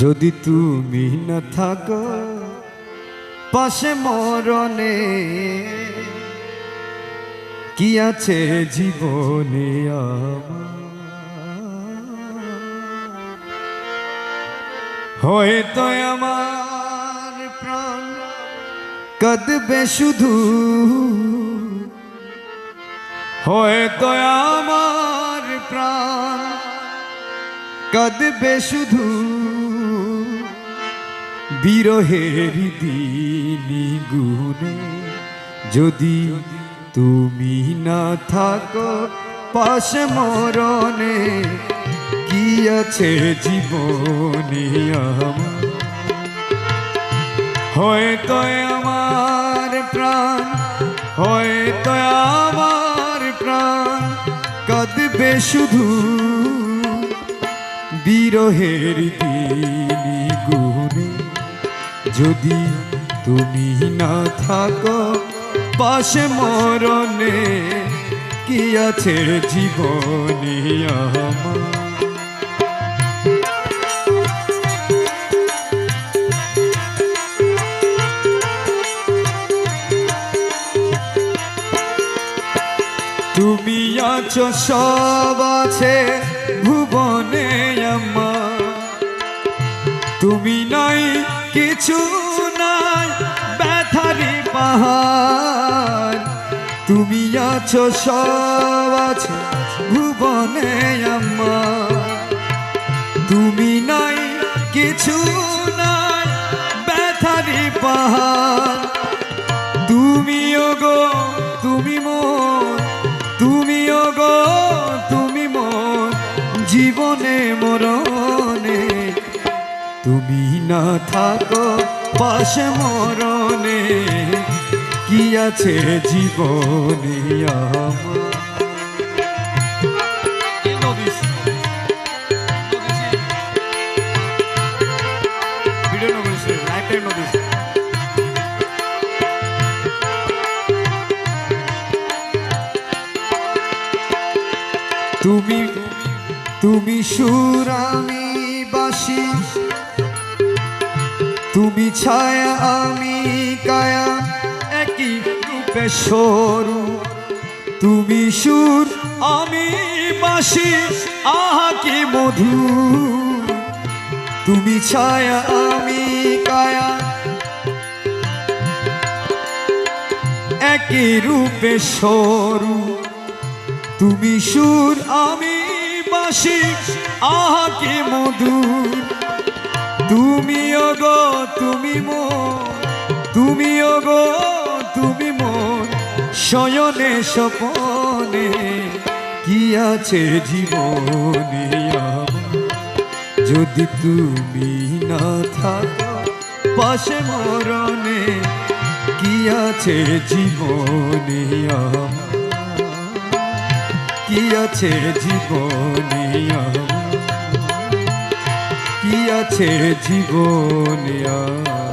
যদি তুমি না থাকো পাশে মরণে, কি আছে জীবনে আমার? হয়তো আমার প্রাণ কাঁদবে শুধু, হয়তো আমার প্রাণ কাঁদবে শুধু, বিরহের দিনি গুনে। যদি তুমি না থাকো পাশে মরণে, কি আছে জীবনে আমার? হয়তো আমার প্রাণ, হয়তো আমার প্রাণ কাঁদবে শুধু, বিরহের দিনি গুনে। যদি তুমি না থাকো পাশে মরণে, কি আছে জীবনে আমার? তুমি আছো সব আছে ভুবনে আমার, তুমি নাই কিছু নাই ব্যথারি পাহাড়। তুমি আছো সব আছে ভুবনে আমার, তুমি নাই কিছু নাই ব্যথারি পাহাড়। তুমি ওগো তুমি মোর, তুমি ওগো তুমি মোর জীবনে মরণে। তুমি না থাকো পাশে মরণে, কি আছে জীবনে আমার? তুমি তুমি সুর আমি বাঁশি, তুমি ছায়া আমি কায়া, একই রূপে সরু। তুমি সুর আমি বাঁশি, আহা কি মধু। তুমি ছায়া আমি কায়া, একই রূপে সরু। তুমি সুর আমি বাঁশি, আহা কি মধুর। তুমি ওগো তুমি মোর, তুমি ওগো তুমি মোর শয়নে স্বপনে, কি আছে জীবনে আমার? যদি তুমি না থাকো পাশে মরণে, কি আছে জীবনে আমার? কি আছে জীবনে আমার? কি আছে জীবনে আমার?